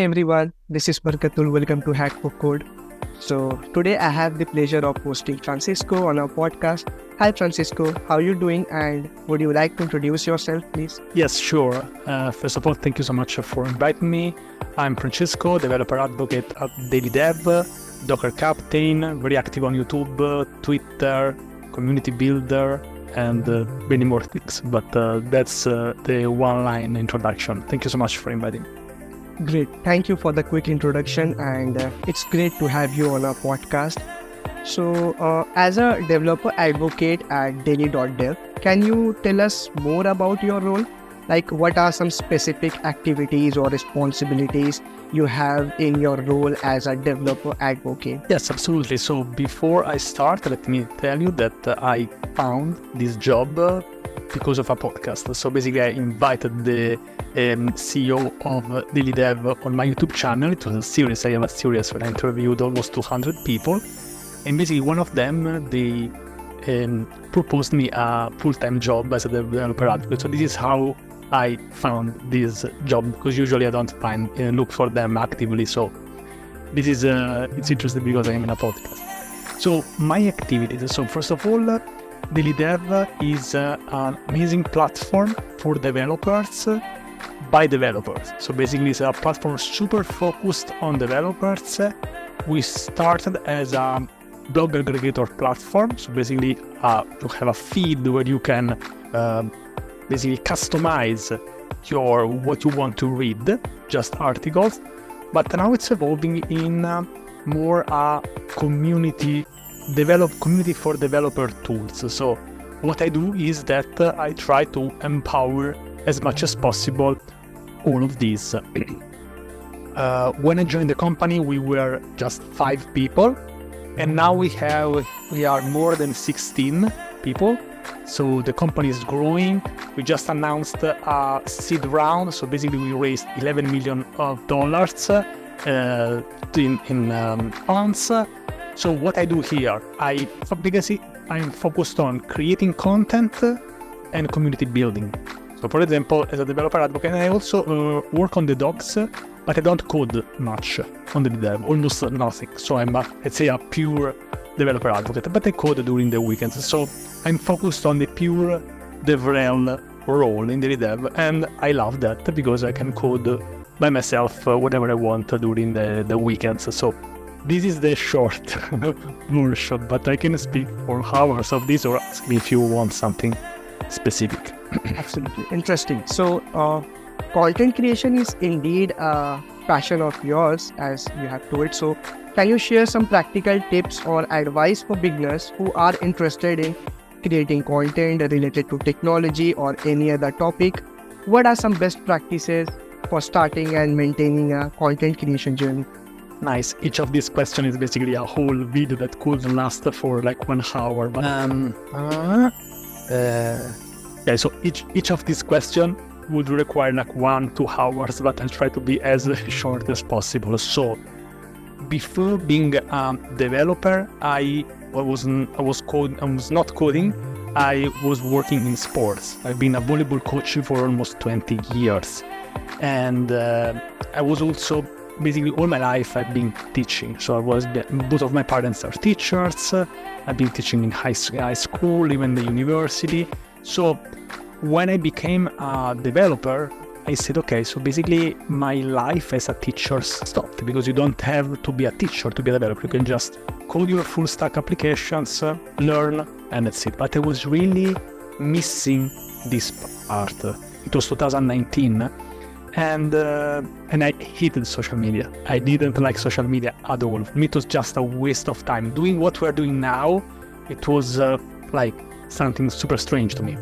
everyone, this is Barkatul. Welcome to HackForCode. So today I have the pleasure of hosting Francesco on our podcast. Hi Francesco, how are you doing and would you like to introduce yourself please? Yes, sure. First of all, thank you so much for inviting me. I'm Francesco, developer advocate at Daily Dev, Docker captain, very active on YouTube, Twitter, community builder, and many more things. But that's the one-line introduction. Thank you so much for inviting me. Great, thank you for the quick introduction and it's great to have you on our podcast. So as a developer advocate at daily.dev, can you tell us more about your role? Like what are some specific activities or responsibilities you have in your role as a developer advocate? Yes, absolutely. So before I start, let me tell you that I found this job because of a podcast. So basically I invited the CEO of Daily Dev on my YouTube channel. It was a series. I have a series where I interviewed almost 200 people. And basically one of them, they proposed me a full-time job as a developer advocate. So this is how I found this job, because usually I don't look for them actively. So this is, it's interesting because I'm in a podcast. So my activities. So first of all, Daily Dev is an amazing platform for developers by developers. So basically it's a platform super focused on developers. We started as a blog aggregator platform. So basically you have a feed where you can basically customize what you want to read, just articles. But now it's evolving in more a community for developer tools. So what I do is that I try to empower as much as possible all of these. When I joined the company, we were just 5 people, and now we are more than 16 people. So the company is growing. We just announced a seed round. So basically we raised $11 million in funds. So what I do here, I'm focused on creating content and community building. So for example, as a developer advocate, I also work on the docs, but I don't code much on the dev, almost nothing. So I'm, let's say, a pure developer advocate, but I code during the weekends. So I'm focused on the pure DevRel role in the dev, and I love that because I can code by myself whatever I want during the weekends. So this is the short version, but I can speak for hours of this, or ask me if you want something specific. Absolutely interesting. So content creation is indeed a passion of yours, as you have told. So can you share some practical tips or advice for beginners who are interested in creating content related to technology or any other topic? What are some best practices for starting and maintaining a content creation journey? Nice. Each of these questions is basically a whole video that could last for like 1 hour. But yeah, so each of these questions would require like 1-2 hours, but I'll try to be as short as possible. So before being a developer, I was not coding. I was working in sports. I've been a volleyball coach for almost 20 years, and I was also basically all my life I've been teaching. So both of my parents are teachers. I've been teaching in high school, even the university. So when I became a developer, I said, okay, so basically my life as a teacher stopped, because you don't have to be a teacher to be a developer. You can just code your full stack applications, learn, and that's it. But I was really missing this part. It was 2019, and I hated social media. I didn't like social media at all. For me, it was just a waste of time. Doing what we're doing now, it was like something super strange to me.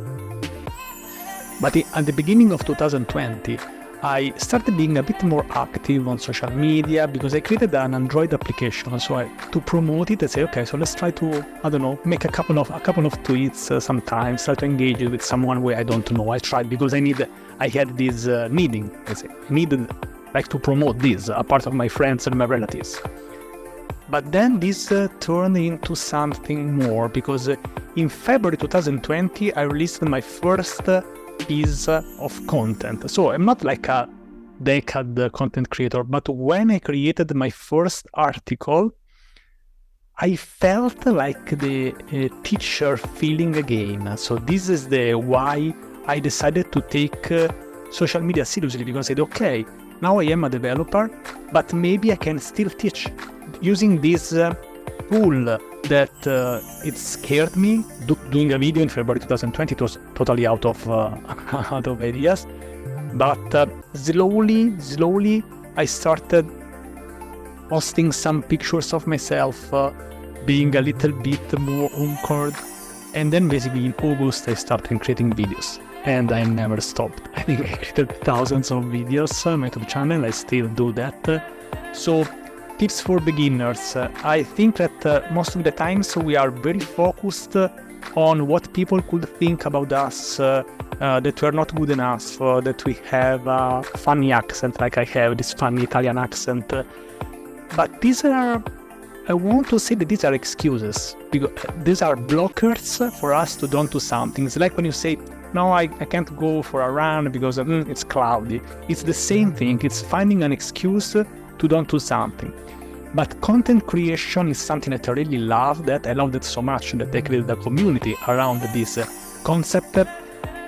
But at the beginning of 2020, I started being a bit more active on social media because I created an Android application. So to promote it, I say, okay, so let's try to, I don't know, make a couple of tweets sometimes, try to engage with someone where I don't know. I tried because I had this needing. I needed like to promote this, a part of my friends and my relatives. But then this turned into something more, because in February 2020, I released my first piece of content. So I'm not like a decade content creator, but when I created my first article, I felt like the teacher feeling again. So this is the why I decided to take social media seriously, because I said, okay, now I am a developer, but maybe I can still teach using this tool that it scared me. Doing a video in February 2020, it was totally out of ideas. But slowly, I started posting some pictures of myself, being a little bit more awkward. And then basically in August, I started creating videos. And I never stopped. I think I created thousands of videos on my YouTube channel. I still do that. So tips for beginners. I think that most of the times we are very focused on what people could think about us, that we're not good enough, that we have a funny accent, like I have this funny Italian accent. But these are, I want to say that these are excuses, because these are blockers for us to don't do something. It's like when you say, no, I can't go for a run because it's cloudy. It's the same thing. It's finding an excuse to don't do something. But content creation is something that I really love. I love that so much that I created a community around this concept.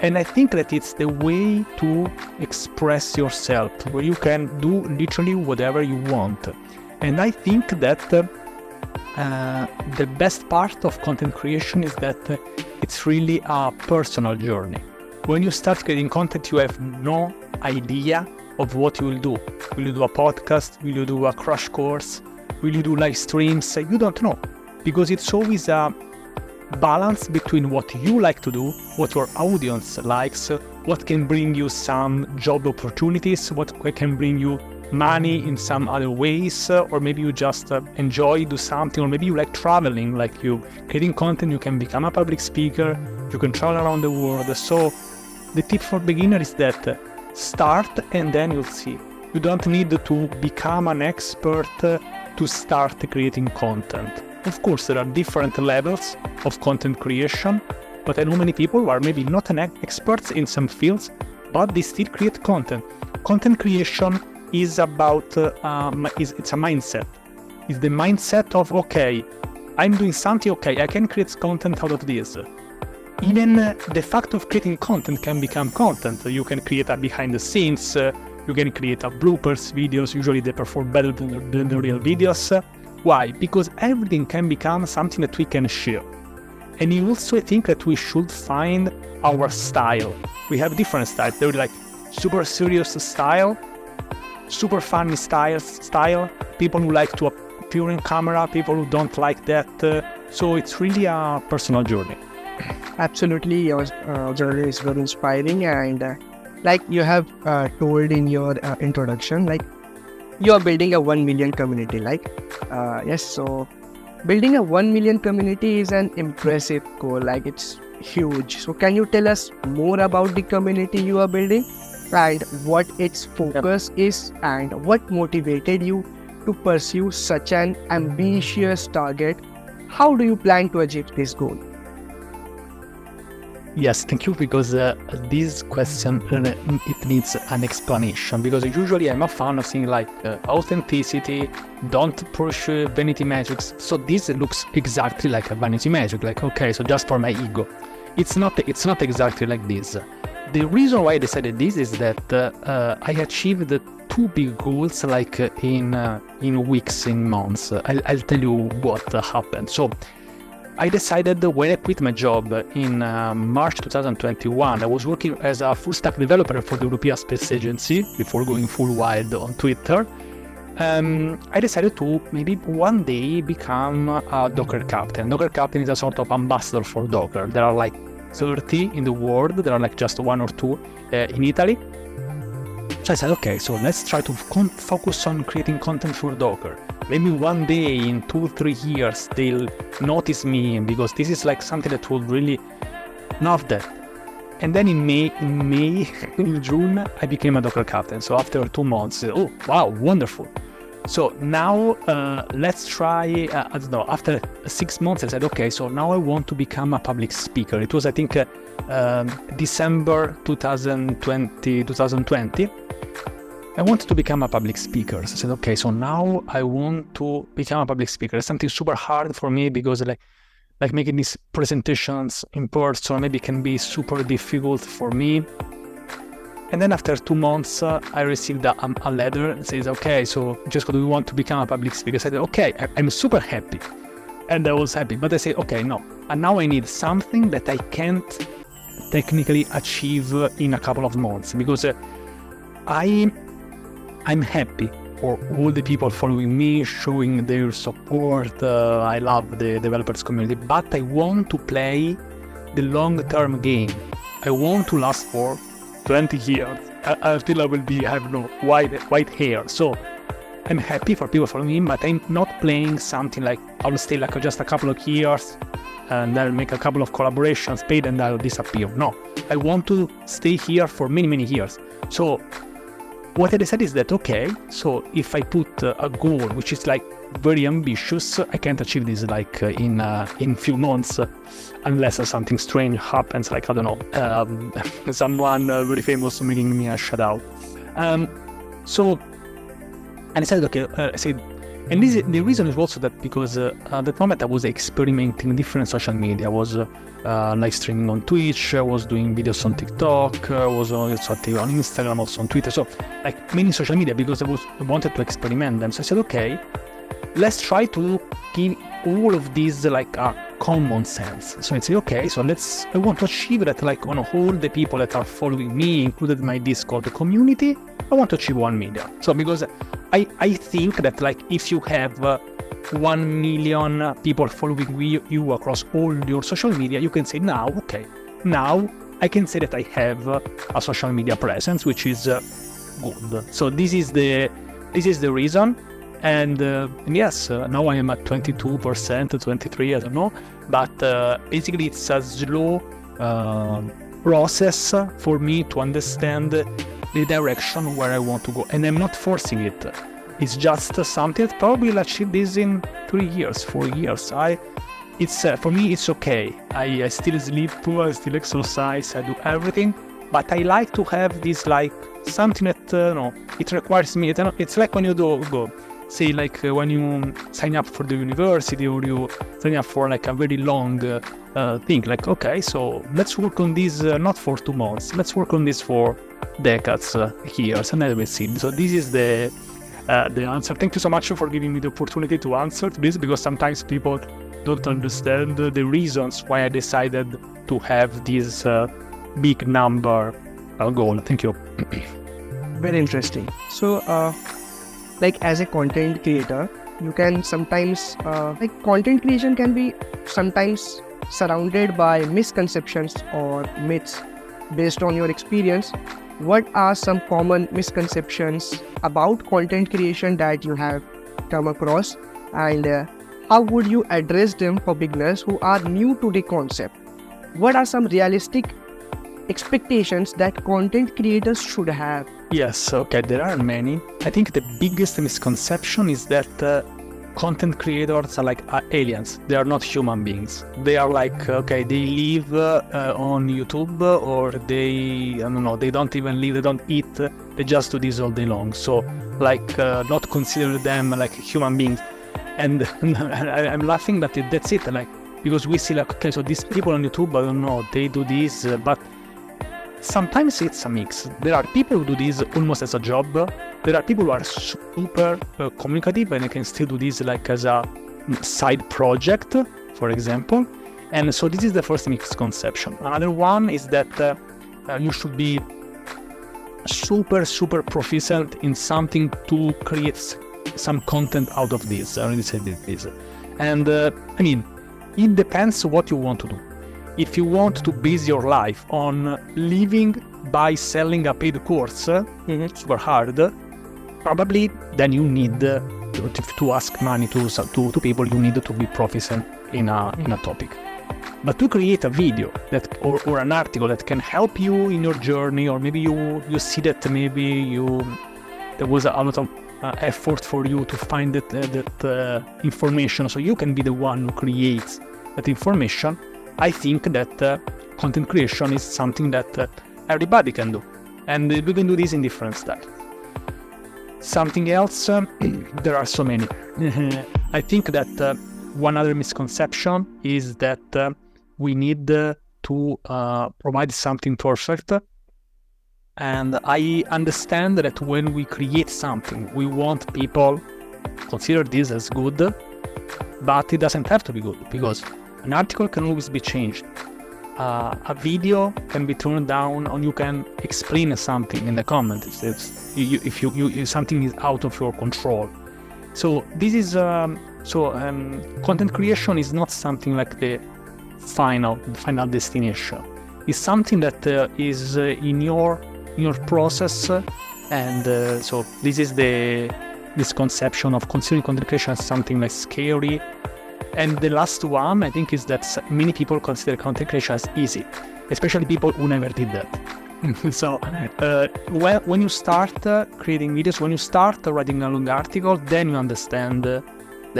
And I think that it's the way to express yourself, where you can do literally whatever you want. And I think that the best part of content creation is that it's really a personal journey. When you start creating content, you have no idea of what you will do. Will you do a podcast? Will you do a crash course? Will you do live streams? You don't know, because it's always a balance between what you like to do, what your audience likes, what can bring you some job opportunities, what can bring you money in some other ways, or maybe you just enjoy do something, or maybe you like traveling, like you creating content, you can become a public speaker, you can travel around the world. So the tip for beginner is that start and then you'll see. You don't need to become an expert to start creating content. Of course, there are different levels of content creation, but I know many people who are maybe not experts in some fields, but they still create content. Content creation is about, it's a mindset. It's the mindset of, okay, I'm doing something, okay, I can create content out of this. Even the fact of creating content can become content. You can create a behind the scenes, you can create a bloopers videos, usually they perform better than the real videos. Why? Because everything can become something that we can share. And you also think that we should find our style. We have different styles. There are like super serious style, super funny style, people who like to appear in camera, people who don't like that. So it's really a personal journey. Absolutely, your journey is very inspiring, and like you have told in your introduction, like you are building a 1 million community, like yes, so building a 1 million community is an impressive goal, like it's huge. So can you tell us more about the community you are building and what its focus is, and what motivated you to pursue such an ambitious target? How do you plan to achieve this goal? Yes, thank you, because this question, it needs an explanation, because usually I'm a fan of saying like authenticity, don't pursue vanity metrics. So this looks exactly like a vanity metric, like, okay, so just for my ego. It's not exactly like this. The reason why I decided this is that I achieved two big goals like in weeks, in months. I'll tell you what happened. So I decided when I quit my job in March 2021, I was working as a full stack developer for the European Space Agency before going full wild on Twitter. I decided to maybe one day become a Docker captain. Docker captain is a sort of ambassador for Docker. There are like 30 in the world, there are like just one or two in Italy. So I said, okay, so let's try to focus on creating content for Docker. Maybe one day in 2-3 years they'll notice me, because this is like something that will really love that. And then in June, I became a Docker captain. So after 2 months, oh wow, wonderful. So now let's try, I don't know, after 6 months I said, okay, so now I want to become a public speaker. It was, I think, December 2020. I wanted to become a public speaker. So I said, okay, so now I want to become a public speaker. It's something super hard for me because like making these presentations in person maybe can be super difficult for me. And then after 2 months, I received a letter that says, okay, so Francesco, do you want to become a public speaker? I said, okay, I'm super happy. And I was happy. But I said, okay, no. And now I need something that I can't technically achieve in a couple of months, because I'm happy for all the people following me, showing their support. I love the developers community, but I want to play the long-term game. I want to last for 20 years until I will have no white hair. So I'm happy for people following me, but I'm not playing something like I'll stay like just a couple of years and I'll make a couple of collaborations paid and I'll disappear. No, I want to stay here for many, many years. So what I decided is that, okay, so if I put a goal which is like very ambitious, I can't achieve this like in few months, unless something strange happens, like, I don't know, someone very famous making me a shout out. So I decided, okay, I said, and the reason is also that because at that moment I was experimenting different social media. I was live streaming on Twitch, I was doing videos on TikTok, I was also active on Instagram, also on Twitter. So like many social media, because I wanted to experiment them. So I said, okay, let's try to give all of these like a common sense. So I say, okay, so I want to achieve that, like on all the people that are following me, included my Discord community, I want to achieve 1 million. So because I think that like if you have 1 million people following you across all your social media, you can say now, okay, now I can say that I have a social media presence, which is good. So this is the reason. And yes, now I am at 22%, 23%, I don't know. But basically it's a slow process for me to understand the direction where I want to go. And I'm not forcing it. It's just something that probably will achieve this in 3 years, 4 years. For me, it's okay. I still sleep, I still exercise, I do everything. But I like to have this like something that, it requires me. It's like when you go. Say like when you sign up for the university or you sign up for like a very long thing, like, okay, so let's work on this not for 2 months, let's work on this for decades, years, and then we'll see. So this is the answer. Thank you so much for giving me the opportunity to answer to this, because sometimes people don't understand the reasons why I decided to have this big number goal. Thank you. Very interesting. So like as a content creator, you can sometimes like content creation can be sometimes surrounded by misconceptions or myths. Based on your experience, what are some common misconceptions about content creation that you have come across, and how would you address them for beginners who are new to the concept? What are some realistic expectations that content creators should have? Yes, okay, there are many. I think the biggest misconception is that content creators are like aliens. They are not human beings. They are like, okay, they live on YouTube, or they, I don't know, they don't even live, they don't eat, they just do this all day long. So like not consider them like human beings. And I'm laughing that that's it, like, because we see like, okay, so these people on YouTube, I don't know, they do this, but sometimes it's a mix. There are people who do this almost as a job. There are people who are super communicative and they can still do this like as a side project, for example. And so this is the first misconception. Another one is that you should be super proficient in something to create some content out of this. I already said this. And I mean, it depends what you want to do. If you want to base your life on living by selling a paid course, super hard, probably then you need to ask money to people. You need to be proficient in a topic. But to create a video that or an article that can help you in your journey, or maybe you see that maybe there was a lot of effort for you to find that information, so you can be the one who creates that information. I think that content creation is something that everybody can do, and we can do this in different styles. Something else, there are so many. I think that one other misconception is that we need to provide something perfect. And I understand that when we create something, we want people consider this as good, but it doesn't have to be good, because an article can always be changed. A video can be turned down, and you can explain something in the comments if something is out of your control. So this is content creation is not something like the final destination. It's something that is in your process, and so this is this conception of considering content creation as something like scary. And the last one, I think, is that many people consider content creation as easy, especially people who never did that. So when you start creating videos, when you start writing a long article, then you understand the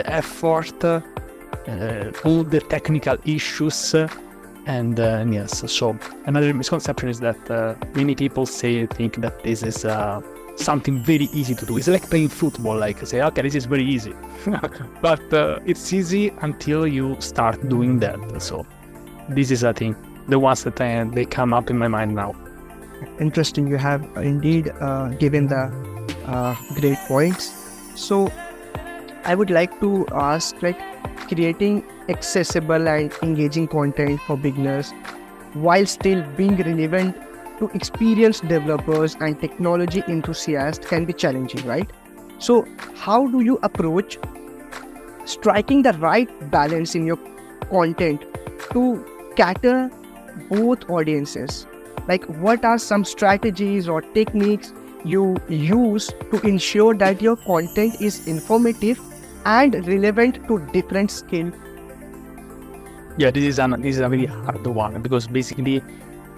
effort, all the technical issues, and yes. So another misconception is that many people think that this is something very easy to do. It's like playing football, like say, okay, this is very easy. But it's easy until you start doing that. So this is, I think, the ones that they come up in my mind now. Interesting. You have indeed given the great points. So I would like to ask, like, creating accessible and engaging content for beginners while still being relevant to experienced developers and technology enthusiasts can be challenging, right? So how do you approach striking the right balance in your content to cater both audiences? Like, what are some strategies or techniques you use to ensure that your content is informative and relevant to different skill? Yeah, this is a very hard one, because basically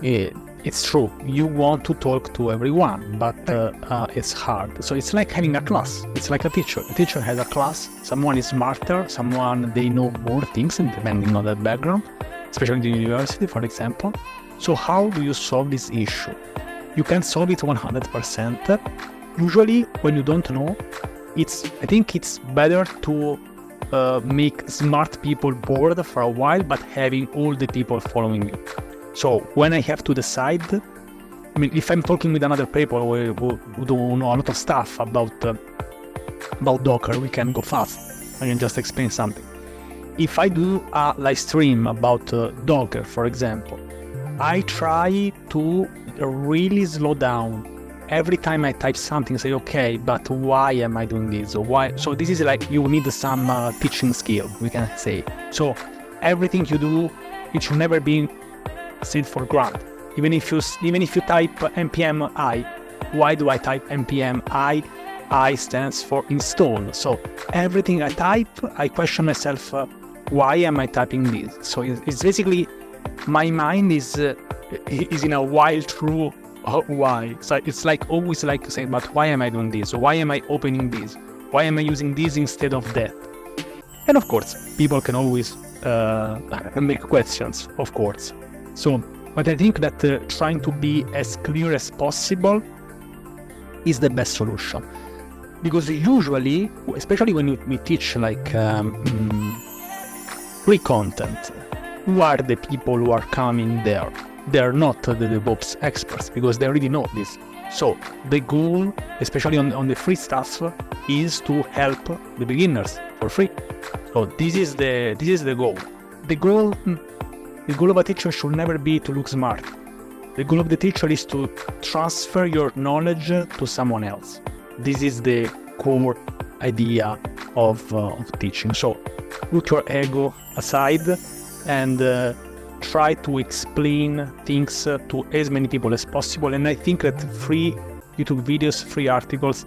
it's true. You want to talk to everyone, but it's hard. So it's like having a class. It's like a teacher. A teacher has a class. Someone is smarter. Someone, they know more things, depending on their background, especially in the university, for example. So how do you solve this issue? You can solve it 100%. Usually, when you don't know, I think it's better to make smart people bored for a while, but having all the people following you. So when I have to decide, I mean, if I'm talking with another people who don't know a lot of stuff about Docker, we can go fast. I can just explain something. If I do a live stream about Docker, for example, I try to really slow down. Every time I type something, say, okay, but why am I doing this? Or why? So this is like, you need some teaching skill, we can say. So everything you do, it should never be said for granted. Even if you type npm I, why do I type npm I? I stands for install. So everything I type, I question myself, why am I typing this? So it's basically, my mind is in a while through why. So it's like always like saying, but why am I doing this? Why am I opening this? Why am I using this instead of that? And of course, people can always make questions, of course. So, but I think that trying to be as clear as possible is the best solution. Because usually, especially when we teach like free content, who are the people who are coming there? They are not the DevOps experts, because they already know this. So the goal, especially on the free stuff, is to help the beginners for free. So this is the goal. The goal of a teacher should never be to look smart. The goal of the teacher is to transfer your knowledge to someone else. This is the core idea of teaching. So put your ego aside and try to explain things to as many people as possible. And I think that free YouTube videos, free articles,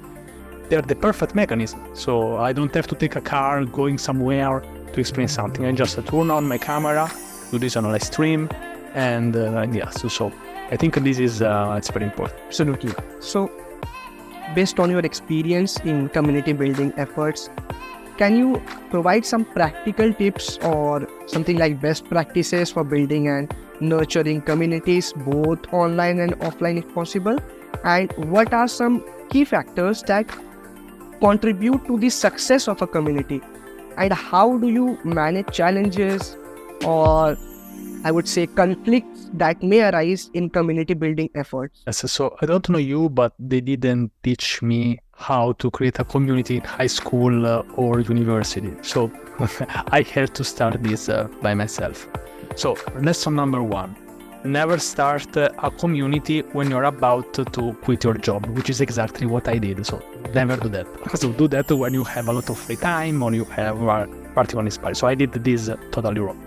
they're the perfect mechanism. So I don't have to take a car going somewhere to explain something. I just turn on my camera, do this on a live stream, and yeah. So I think this is it's very important. Absolutely. So based on your experience in community building efforts, can you provide some practical tips or something like best practices for building and nurturing communities both online and offline if possible? And what are some key factors that contribute to the success of a community? And how do you manage challenges, or I would say conflicts, that may arise in community building efforts? Yes, so I don't know you, but they didn't teach me how to create a community in high school or university. So I had to start this by myself. So lesson number 1, never start a community when you're about to quit your job, which is exactly what I did. So never do that. So do that when you have a lot of free time or you have particularly inspired. So I did this totally wrong.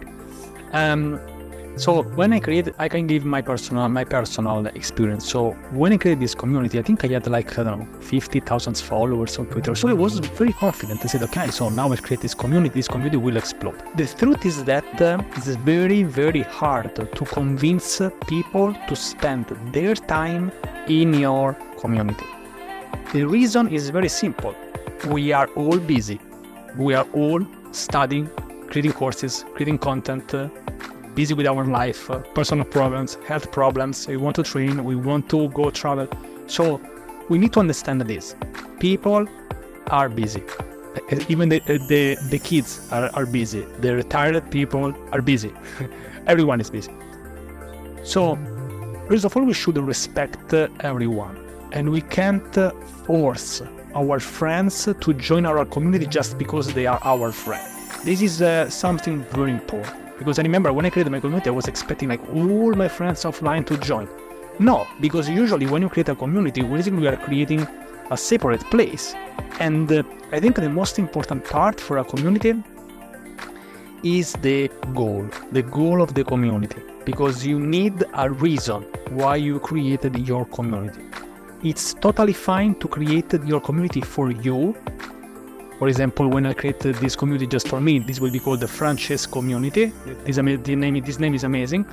So when I created, I can give my personal experience. So when I created this community, I think I had like, 50,000 followers on Twitter. So I was very confident. I said, okay, so now I create this community will explode. The truth is that it's very, very hard to convince people to spend their time in your community. The reason is very simple. We are all busy. We are all studying, creating courses, creating content, busy with our life, personal problems, health problems, we want to train, we want to go travel. So we need to understand this. People are busy. Even the kids are busy. The retired people are busy. Everyone is busy. So first of all, we should respect everyone. And we can't force our friends to join our community just because they are our friends. This is something very important. Because I remember when I created my community, I was expecting like all my friends offline to join. No, because usually when you create a community, basically we are creating a separate place. And I think the most important part for a community is the goal of the community. Because you need a reason why you created your community. It's totally fine to create your community for you. For example, when I created this community just for me, this will be called the Francesco community. This name is amazing.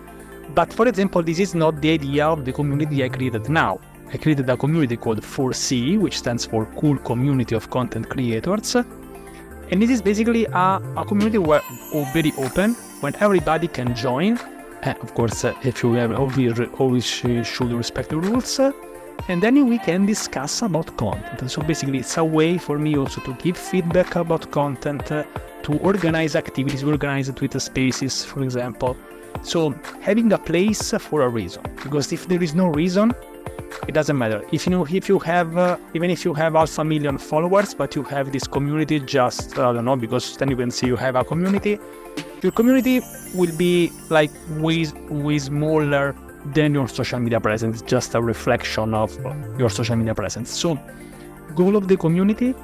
But for example, this is not the idea of the community I created now. I created a community called 4C, which stands for Cool Community of Content Creators. And this is basically a community where very open, when everybody can join. Of course, if you have always should respect the rules. And then we can discuss about content. So basically it's a way for me also to give feedback about content, to organize activities, organize Twitter spaces, for example. So having a place for a reason, because if there is no reason, it doesn't matter. If you have, even if you have 500,000 followers, but you have this community just, I don't know, because then you can see you have a community, your community will be like way smaller than your social media presence, just a reflection of your social media presence. So, goal of the community,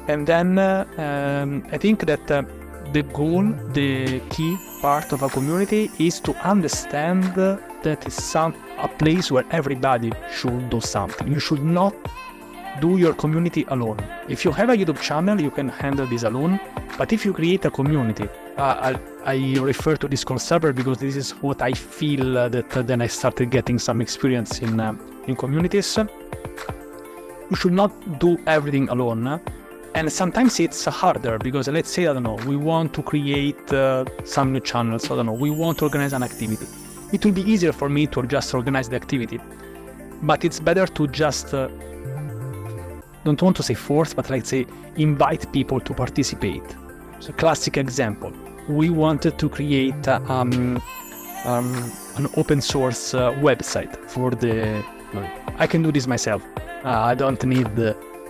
and then I think that the key part of a community is to understand that it's a place where everybody should do something. You should not do your community alone. If you have a YouTube channel, you can handle this alone, but if you create a community, I refer to this concept because this is what I feel that then I started getting some experience in communities. You should not do everything alone, and sometimes it's harder because let's say, I don't know, we want to create some new channels, I don't know, we want to organize an activity. It will be easier for me to just organize the activity, but it's better to just don't want to say force, but let's say invite people to participate. So classic example, we wanted to create an open source website for I can do this myself. I don't need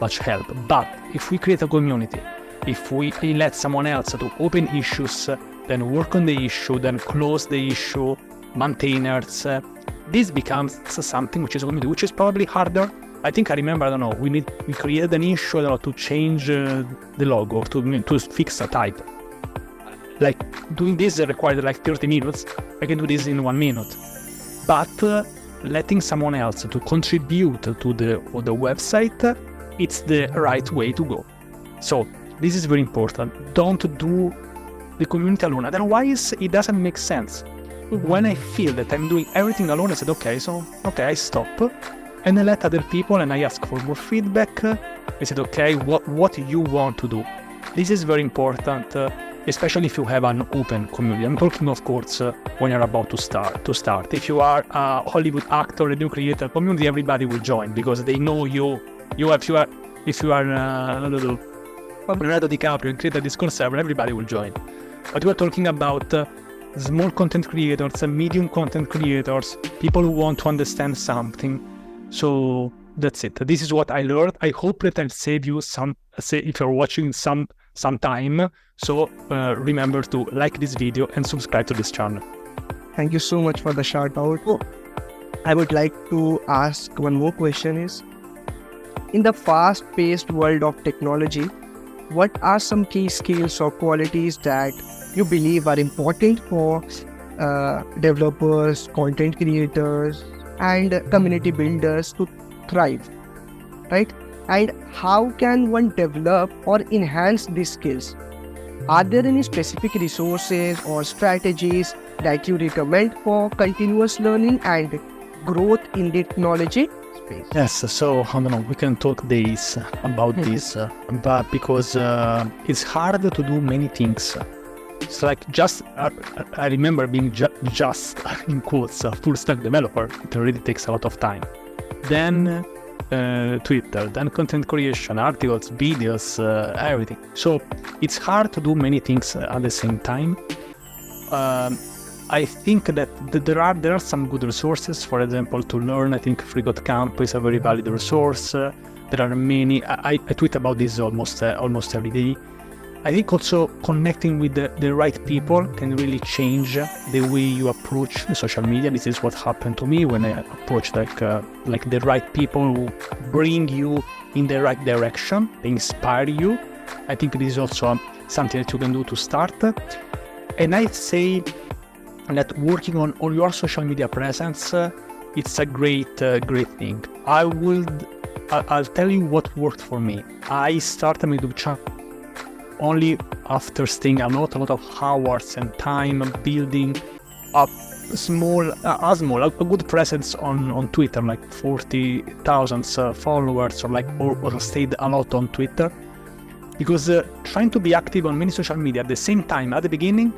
much help. But if we create a community, if we let someone else to open issues, then work on the issue, then close the issue, maintainers, this becomes something which is a community, which is probably harder. I think I remember, I don't know, we created an issue, I don't know, to change the logo, to fix a typo. Like, doing this required like 30 minutes. I can do this in 1 minute. But letting someone else to contribute to the website, it's the right way to go. So this is very important. Don't do the community alone. Otherwise, it doesn't make sense. When I feel that I'm doing everything alone, I said, okay, I stop. And I let other people, and I ask for more feedback. I said, okay, what you want to do? This is very important, especially if you have an open community. I'm talking, of course, when you're about to start. If you are a Hollywood actor and you create a community, everybody will join because they know you. if you are Leonardo DiCaprio and create a Discord server, everybody will join. But we're talking about small content creators, medium content creators, people who want to understand something. So that's it. This is what I learned. I hope that I'll save you some, if you're watching some time. So remember to like this video and subscribe to this channel. Thank you so much for the shout out. I would like to ask one more question is, in the fast-paced world of technology, what are some key skills or qualities that you believe are important for developers, content creators, and community builders to thrive, right? And how can one develop or enhance these skills? Are there any specific resources or strategies that you recommend for continuous learning and growth in the technology space? Yes, so I don't know, we can talk days about this, but because it's hard to do many things. It's like I remember being just in quotes a full stack developer. It really takes a lot of time. Then Twitter, then content creation, articles, videos, everything. So it's hard to do many things at the same time. I think that there are some good resources. For example, to learn, I think FreeCode Camp is a very valid resource. There are many. I tweet about this almost every day. I think also connecting with the right people can really change the way you approach social media. This is what happened to me when I approached like the right people who bring you in the right direction, they inspire you. I think this is also something that you can do to start. And I'd say that working on your social media presence, it's a great thing. I'll tell you what worked for me. I started my YouTube channel only after staying a lot of hours and time building up a good presence on Twitter, like 40,000 followers, or stayed a lot on Twitter. Because trying to be active on many social media at the same time at the beginning,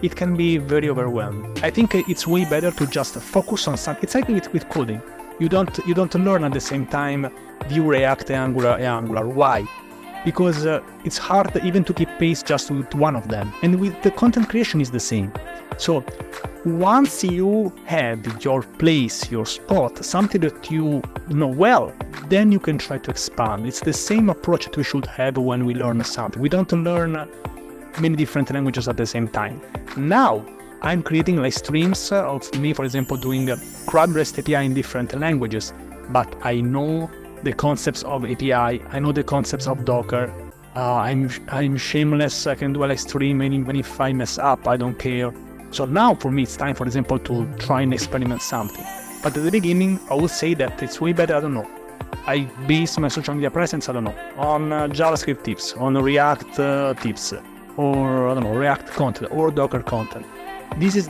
it can be very overwhelming. I think it's way better to just focus on something. It's like with coding. You don't learn at the same time Vue, React, Angular. Why? Because it's hard even to keep pace just with one of them. And with the content creation is the same. So once you have your place, your spot, something that you know well, then you can try to expand. It's the same approach that we should have when we learn something. We don't learn many different languages at the same time. Now I'm creating live streams of me, for example, doing CRUD REST API in different languages, but I know the concepts of API, I know the concepts of Docker. I'm shameless, I can do a live stream even if I mess up, I don't care. So now for me it's time, for example, to try and experiment something. But at the beginning I would say that it's way better, I don't know, I base my social media presence, I don't know, on JavaScript tips, on React tips, or I don't know, React content or Docker content. This is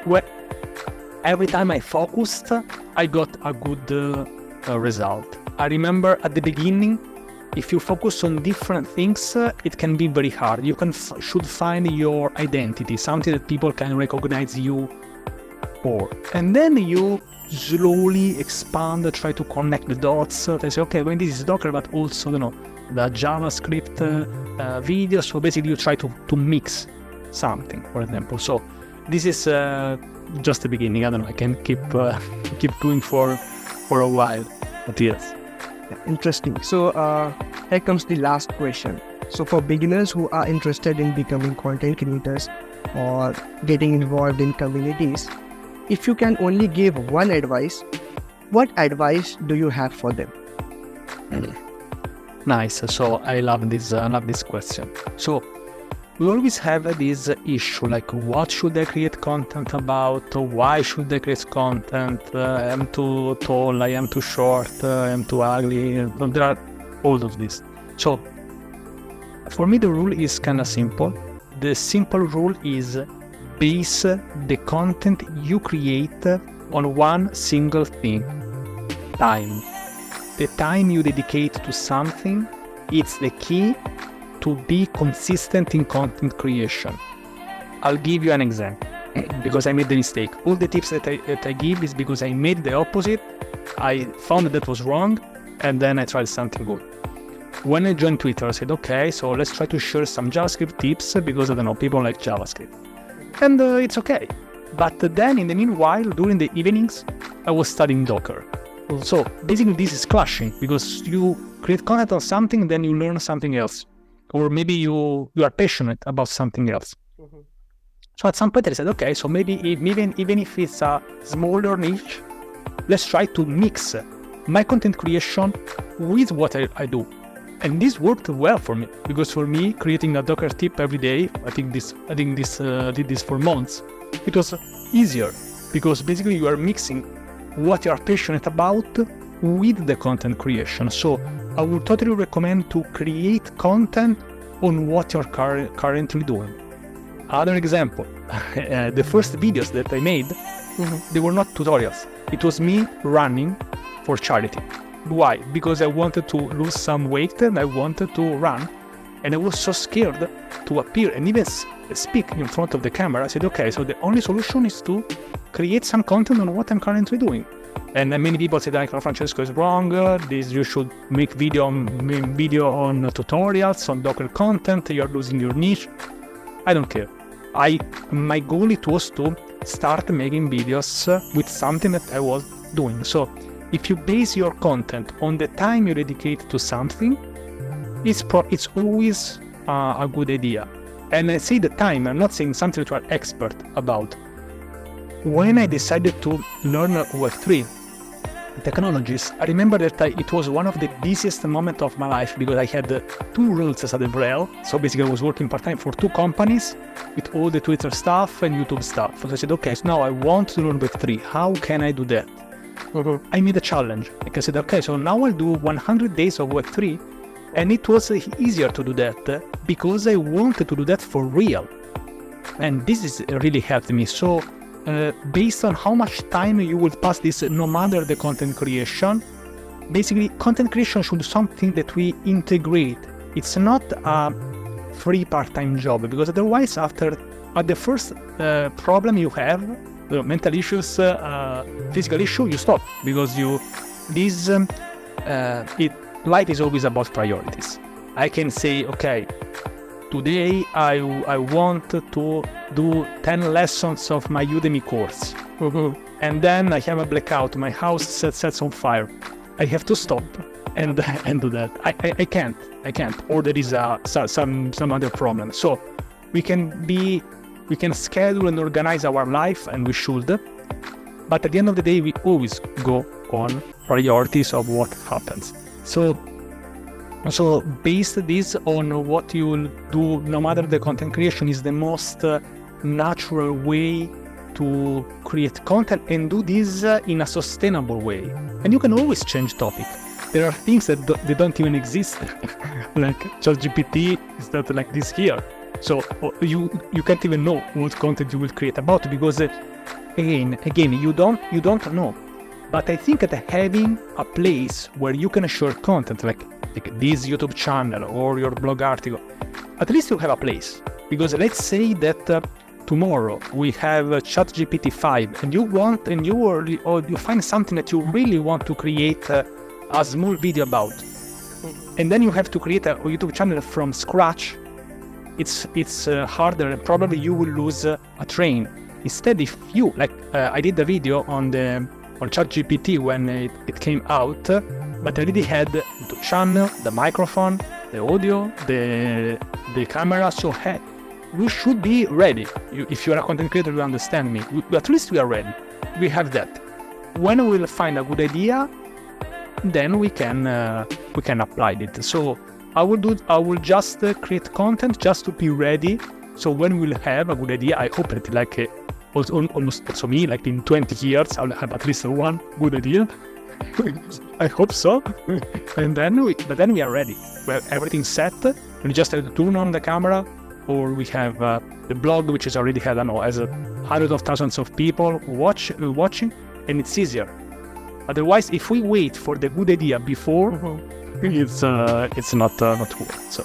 where every time I focused, I got a good result. I remember at the beginning, if you focus on different things, it can be very hard. You should find your identity, something that people can recognize you for. And then you slowly expand, try to connect the dots. They say, okay, when this is Docker, but also, you know, the JavaScript video. So basically you try to mix something, for example. So this is just the beginning. I don't know, I can keep going for a while, but yes. Interesting. So here comes the last question. So for beginners who are interested in becoming content creators or getting involved in communities, if you can only give one advice, what advice do you have for them? Nice. So I love this question. So we always have this issue, like what should I create content about? Why should I create content? I am too tall, I am too short, I am too ugly. There are all of this. So for me the rule is kind of simple. The simple rule is base the content you create on one single thing: time. The time you dedicate to something, it's the key to be consistent in content creation. I'll give you an example because I made the mistake. All the tips that I give is because I made the opposite. I found that was wrong, and then I tried something good. When I joined Twitter, I said, okay, so let's try to share some JavaScript tips because I don't know, people like JavaScript. And it's okay. But then in the meanwhile, during the evenings, I was studying Docker. So basically this is clashing because you create content on something, then you learn something else. Or maybe you are passionate about something else. Mm-hmm. So at some point I said, okay, so maybe even if it's a smaller niche, let's try to mix my content creation with what I do. And this worked well for me, because for me, creating a Docker tip every day, I did this for months. It was easier because basically you are mixing what you are passionate about with the content creation. So I would totally recommend to create content on what you're currently doing. Other example, the first videos that I made, they were not tutorials. It was me running for charity. Why? Because I wanted to lose some weight and I wanted to run. And I was so scared to appear and even speak in front of the camera. I said, okay, so the only solution is to create some content on what I'm currently doing. And many people said, Francesco is wrong. You should make video on tutorials, on Docker content. You're losing your niche. I don't care. My goal was to start making videos with something that I was doing. So if you base your content on the time you dedicate to something, it's always a good idea. And I say the time, I'm not saying something that you are expert about. When I decided to learn Web3 technologies, I remember that it was one of the busiest moments of my life because I had 2 roles as a dev. So basically I was working part-time for 2 companies with all the Twitter stuff and YouTube stuff. So I said, okay, so now I want to learn Web3. How can I do that? I made a challenge. Like I said, okay, so now I'll do 100 days of Web3. And it was easier to do that because I wanted to do that for real. And this is really helped me. So based on how much time you will pass this, no matter the content creation, basically content creation should be something that we integrate. It's not a free part-time job, because otherwise at the first problem you have, mental issues, physical issue, you stop, because life is always about priorities. I can say, okay, today I want to do 10 lessons of my Udemy course. And then I have a blackout, my house sets on fire. I have to stop and do that. I can't. Or there is some other problem. So we can schedule and organize our life, and we should. But at the end of the day, we always go on priorities of what happens. So based this on what you will do, no matter the content creation, is the most natural way to create content, and do this in a sustainable way. And you can always change topic. There are things that they don't even exist, like ChatGPT is not like this here. So you can't even know what content you will create about, because again you don't know. But I think that having a place where you can share content, like this YouTube channel or your blog article, at least you have a place. Because let's say that tomorrow we have ChatGPT 5, and you find something that you really want to create a small video about, and then you have to create a YouTube channel from scratch. It's harder, and probably you will lose a train. Instead, if you I did the video on ChatGPT when it came out, but I already had the channel, the microphone, the audio, the camera. So we should be ready. If you are a content creator, you understand me. At least we are ready. We have that. When we will find a good idea, then we can apply it. So I will just create content just to be ready. So when we'll have a good idea, I hope that almost also me, like in 20 years, I'll have at least one good idea. I hope so. And then we are ready. We have everything set. We just have to turn on the camera, or we have the blog, which is already had, has hundreds of thousands of people watching, and it's easier. Otherwise, if we wait for the good idea before, it's not good. So.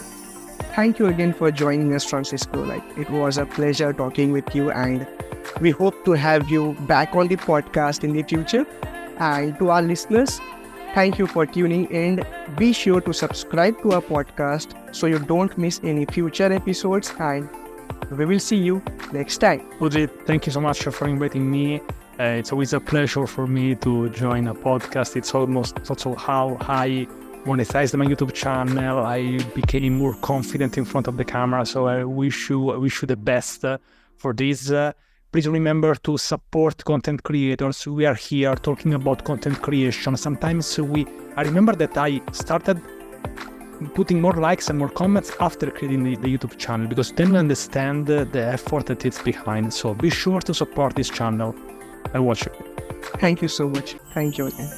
Thank you again for joining us, Francesco. It was a pleasure talking with you, and we hope to have you back on the podcast in the future. And to our listeners, Thank you for tuning in. Be sure to subscribe to our podcast so you don't miss any future episodes, and we will see you next time. Uji, thank you so much for inviting me. It's always a pleasure for me to join a podcast. It's also how I monetized my YouTube channel. I became more confident in front of the camera. So I wish you the best for this. Please remember to support content creators. We are here talking about content creation. Sometimes I remember that I started putting more likes and more comments after creating the YouTube channel, because then we understand the effort that it's behind. So be sure to support this channel and watch it. Thank you so much. Thank you again.